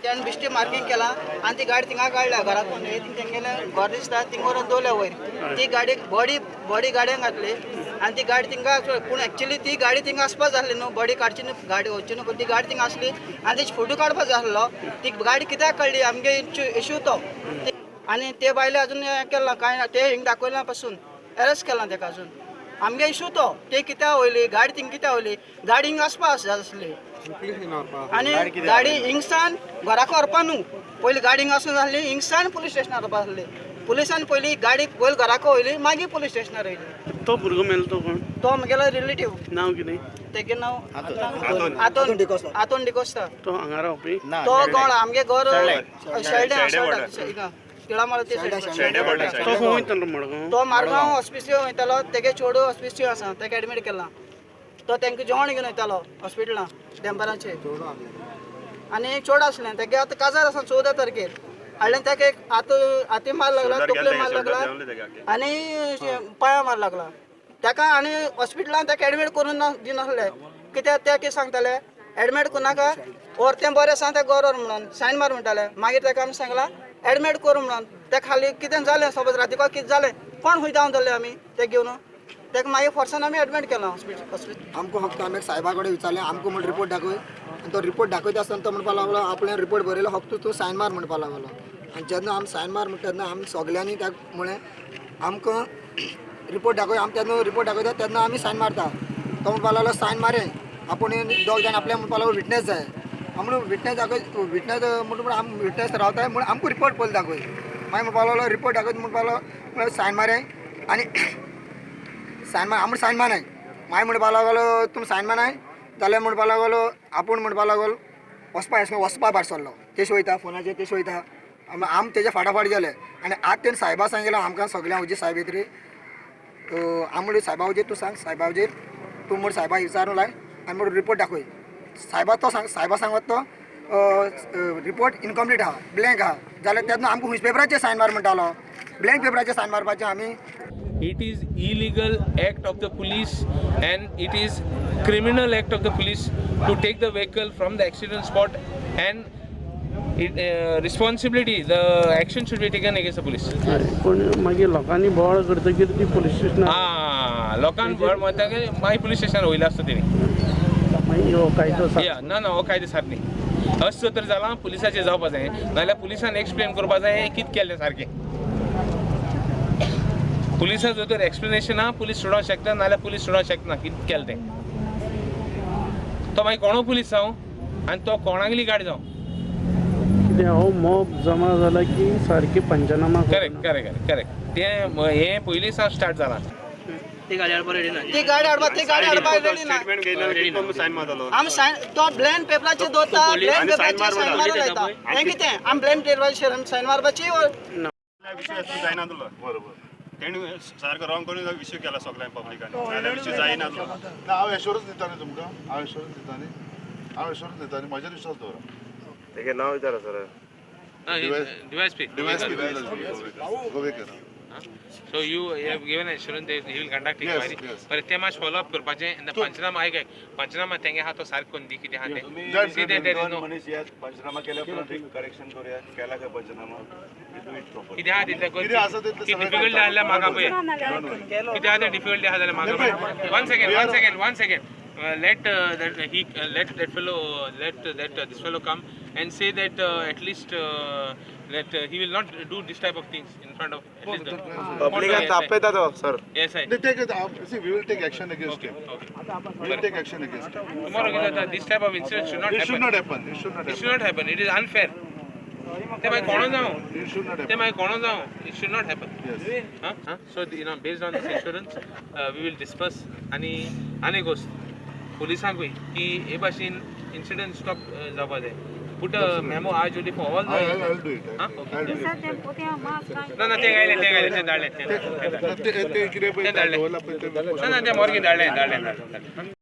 त्यानं बिश्टी मार्किंग केला आणि ती गाडी थिंगा काडल्या घरातून हे थिंग गेले घर दिसता थिंग व्हरून दवरल्या वयर ती गाडी बॉडी गाडयांक घातली आणि ती गाडी थिंगा पूण एक्चुअली ती गाडी थिंगा आसपास जाल्ली न्हू बॉडी काडची न्हू गाडी वचची न्हू ती गाडी थिंगा आसली आणि तेची फोटो काडपाक जाय आसलो ती गाडी कित्याक काडली आमगे इशू तो आणि ते बायले अजून केला काय ना ते हिंग दाखयला पासून अरेस्ट केला ताका अजून आमगे इशू तो ते कित्याक वयली गाडी थिंग कित्याक वयली गाडी हिंग आसपास जाय आसली आणि गाडी हिंगसान घराक व्हरपा न्हू पयली गाडी हिंग आसून जाल्ली हिंगसान पुलीस स्टेशनार व्हरपा आसली पुलिसान पयली गाडी पयली घराक वयली मागीर पुलीस स्टेशनार येयली तो भुरगो मेलो तो कोण तो म्हगेलो रिलेटिव्ह नांव कितें तेगे नांव आतोन डिकोस्ता तो हांगा रावपी तो कोण आमगे घर शेल्डे तिळामळ ते तो खंय वयतलो मडगांव तो मारगांव हॉस्पिटल वयतालो तेगे चेडूं हॉस्पिटल आसा तेका एडमीट केला तो तांकां जेवण घेवन वयतालो हॉस्पिटलांत डेंपराचे आनी एक चेडूं आसलें तेगे आतां काजार आसा 14 तारखेर हाडलें ताका एक हाती मार लागला तकले मार लागला आनी पांयां मार लागला ताका आनी हॉस्पिटलांत ताका एडमीट करून दिनासले कित्याक ते कितें सांगताले एडमीट करूनाका और तें बरें आसा तें गौरव म्हणून सायन मार म्हणटाले मागीर ताका आमी सांगलां एडमीट करूं म्हणून ताका खाली कितें जालें सपोज रातीको कितें जालें कोण खंय धांवन धरले आमी ते घेवन ताका मागीर फोर्सान आमी एडमीट केला हॉस्पिटल आमकां फक्त आमी सायबा कडेन विचारलें आमकां म्हण रिपोर्ट दाखय आनी तो रिपोर्ट दाखयता आसतना तो म्हणपाक लागलो आपणें रिपोर्ट बरयलो फक्त तूं सायन मार म्हणपाक लागलो आनी जेन्ना आमी सायन मार म्हणटा तेन्ना आमी सगल्यांनी ताका म्हळें आमकां रिपोर्ट दाखय आमी तेन्ना रिपोर्ट दाखयता तेन्ना आमी सायन मारता तो म्हणपाक लागलो सायन मारें आपूण दोग जाण आपल्या म्हणपाक लागलो विटनेस जाय म्हणून विटनेस दाखय विटनेस म्हणून आमी विटनेस रावताय म्हणून आमकां रिपोर्ट पयलीं दाखय मागीर म्हणपाक लागलो रिपोर्ट दाखयता म्हणपाक लागलो सायन मारें आनी सायन मार आमी सायन मानाय मागीर म्हणपाक लागलो तुमी सायन मानाय जाल्यार म्हणपाक लागलो आपूण म्हणपाक लागलो वचपा भायर सरलो तेश वयता फोनाचेर तेश वयता आमी तेजे फाटाफाट गेले आनी आज तेणें सायबा सांगिल्लें आमकां सगळ्यांक हुजीर सायब येतरी आमी म्हणलें सायबा हुजीर तूं सांग सायबा हुजीर तूं म्हूण सायबा विचारूं लाय आनी म्हणून रिपोर्ट दाखय सायबा तो सांग सायबा सांगत तो रिपोर्ट इनकम्प्लीट आहा ब्लँक आहा जाल्यार तेन्ना आमकां हुंच पेपराचेर सायन मार म्हणटालो ब्लँक पेपराचेर सायन मारपाचें आमी It is illegal act of the police and it is criminal act of the police to take the vehicle from the accident spot and responsibility the action should be taken against the police. पण मागीर लोकांनी बोळ करतकीर ती police स्टेशनार लोकांनी बोळ म्हणटकीर मागीर police स्टेशनार वयले आसता तेणी मागीर हो कायदो ना हो कायदो सारक न्ही असो तर जालां पुलिसाचेर जावपा जाय नाल्यार पुलिसान एक्सप्लेन करपा जाय कितें केल्लें सारकें पुलिसा जो तर एक्सप्लेनेशन आहा पुलीस सोडोंक शकता नाल्यार पुलीस सोडोंक शकना कितें केलें तें तो मागीर कोणो पुलीस जावं आनी तो कोणागली गाडी जावं कितें हो मॉब जमा जाला की सारकी पंचनामा करेक्ट तें हें पयलीं सावन स्टार्ट जालां ती गाडी हाडपा रेडी ना आमी सायन तो ब्लँक पेपराचेर दवरता ब्लँक पेपराचेर सायन मारून लायता हें कितें आमी ब्लँक पेपराचेर सायन मारपाची तेणी सारको रॉंग करून विशय केला सगळ्या पब्लिकांनी विशय जायना हांव एश्योरन्स दिता न्ही तुमकां हांव एश्योरन्स दिता न्ही म्हाजेर विश्वास दवरा तेगे नांव विचारा sir DYSP Govekar So you have given assurance that he will conduct inquiry. But ते मातशें follow up करपाचें and पंचनामा आयक पंचनामा तेंगे आहा तो सारको करून दी कितें आहा तें see that there is no मनीस यात पंचनामा केल्या उपरांत करेक्शन करूया केला काय पंचनामा कितें आहा तितलें कर की डिफिकल्टी आसल्यार म्हाका पळय कितें आहा तें डिफिकल्टी आहा जाल्यार म्हाका पळय one second let this fellow come and say that at least that he will not do this type of things in front of at least the public and tapeta to sir yes I see we will take action against him we will take action against him tomorrow this type of incident should not happen it should not happen it is unfair ते मागीर कोणो जावं it should not ते happen मागीर कोणो जावं it should not happen yes so based on this assurance we will disperse आणि गोष्ट पुलिसांकूय की हे भाशेन इन्सिडेंट स्टॉप जावपा जाय put a memo urgently for all the I'll do it I'll do it no ते गायले ते धाडले ते कितें पळय ना ते मोर्गे धाडले